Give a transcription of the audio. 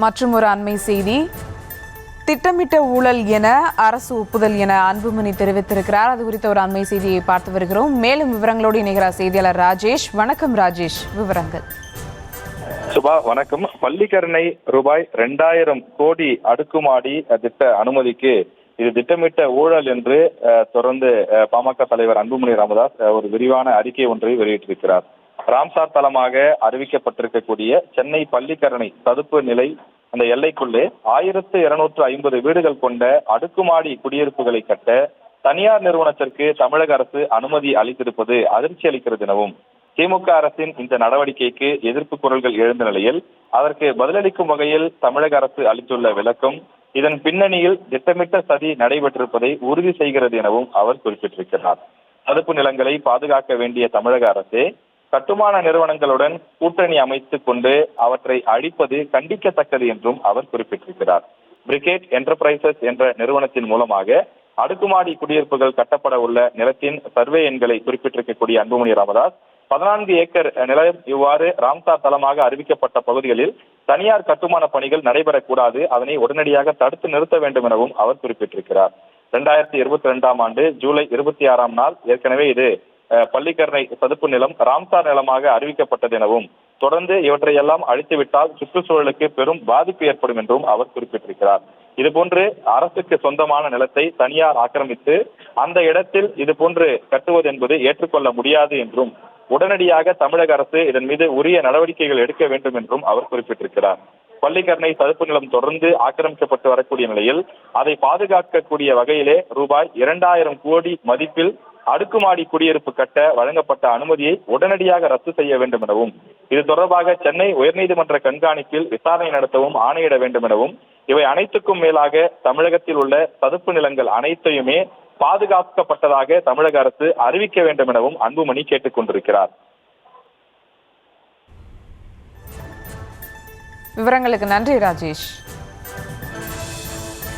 மற்றும் ஒரு அண்மை செய்தி, திட்டமிட்ட ஊழல் என அரசு ஒப்புதல் என அன்புமணி தெரிவித்திருக்கிறார். அது குறித்த ஒரு அண்மை செய்தியை பார்த்து வருகிறோம். மேலும் விவரங்களோடு இணைகிறார் செய்தியாளர் ராஜேஷ். வணக்கம் ராஜேஷ், விவரங்கள். சுபா வணக்கம். பள்ளிக்கரணை ரூபாய் 2000 கோடி அடுக்குமாடி திட்ட அனுமதிக்கு இது திட்டமிட்ட ஊழல் என்று தொடர்ந்து பாமக தலைவர் அன்புமணி ராமதாஸ் ஒரு விரிவான அறிக்கை ஒன்றை வெளியிட்டிருக்கிறார். ராம்சார் தளமாக அறிவிக்கப்பட்டிருக்கக்கூடிய சென்னை பள்ளிக்கரணை சதுப்பு நிலை அந்த எல்லைக்குள்ளே 1250 வீடுகள் கொண்ட அடுக்குமாடி குடியிருப்புகளை கட்ட தனியார் நிறுவனத்திற்கு தமிழக அரசு அனுமதி அளித்திருப்பது அதிர்ச்சி அளிக்கிறது எனவும், திமுக அரசின் இந்த நடவடிக்கைக்கு எதிர்ப்பு குரல்கள் எழுந்த நிலையில் அதற்கு பதிலளிக்கும் வகையில் தமிழக அரசு அளித்துள்ள விளக்கம் இதன் பின்னணியில் திட்டமிட்ட சதி நடைபெற்றிருப்பதை உறுதி செய்கிறது எனவும் அவர் குறிப்பிட்டிருக்கிறார். சதுப்பு நிலங்களை பாதுகாக்க வேண்டிய தமிழக அரசே கட்டுமான நிறுவனங்களுடன் கூட்டணி அமைத்துக் கொண்டு அவற்றை அழிப்பது கண்டிக்கத்தக்கது என்றும் அவர் குறிப்பிட்டிருக்கிறார். பிரிகேட் என்டர்பிரைசஸ் என்ற நிறுவனத்தின் மூலமாக அடுக்குமாடி குடியிருப்புகள் கட்டப்பட உள்ள நிலத்தின் சர்வே எண்களை குறிப்பிட்டிருக்கக்கூடிய அன்புமணி ராமதாஸ் 14 ஏக்கர் நிலம் இவ்வாறு ராம்சார் தளமாக அறிவிக்கப்பட்ட பகுதிகளில் தனியார் கட்டுமான பணிகள் நடைபெறக்கூடாது, அதனை உடனடியாக தடுத்து நிறுத்த வேண்டும் எனவும் அவர் குறிப்பிட்டிருக்கிறார். 2022 ஆண்டு ஜூலை 26 நாள் ஏற்கனவே இது பள்ளிக்கரணை சதுப்பு நிலம் ராம்சார் நிலமாக அறிவிக்கப்பட்டது எனவும், தொடர்ந்து இவற்றையெல்லாம் அழித்துவிட்டால் சுற்றுச்சூழலுக்கு பெரும் பாதிப்பு ஏற்படும் என்றும் அவர் குறிப்பிட்டிருக்கிறார். இதுபோன்று அரசுக்கு சொந்தமான நிலத்தை தனியார் ஆக்கிரமித்து அந்த இடத்தில் இதுபோன்று கட்டுவது என்பது ஏற்றுக்கொள்ள முடியாது என்றும், உடனடியாக தமிழக அரசு இதன் மீது உரிய நடவடிக்கைகள் எடுக்க வேண்டும் என்றும் அவர் குறிப்பிட்டிருக்கிறார். பள்ளிக்கரணை சதுப்பு நிலம் தொடர்ந்து ஆக்கிரமிக்கப்பட்டு வரக்கூடிய நிலையில் அதை பாதுகாக்கக்கூடிய வகையிலே ரூபாய் 2000 கோடி மதிப்பில் அடுக்குமாடி குடியிருப்பு கட்ட வழங்கப்பட்ட அனுமதியை உடனடியாக ரத்து செய்ய வேண்டும் எனவும், இது தொடர்பாக சென்னை உயர்நீதிமன்ற கண்காணிப்பில் விசாரணை நடத்தவும் ஆணையிட வேண்டும் எனவும், இவை அனைத்துக்கும் மேலாக தமிழகத்தில் உள்ள சதுப்பு நிலங்கள் அனைத்தையுமே பாதுகாக்கப்பட்டதாக தமிழக அரசு அறிவிக்க வேண்டும் எனவும் அன்புமணி கேட்டுக் கொண்டிருக்கிறார். விவரங்களுக்கு நன்றி ராஜேஷ்.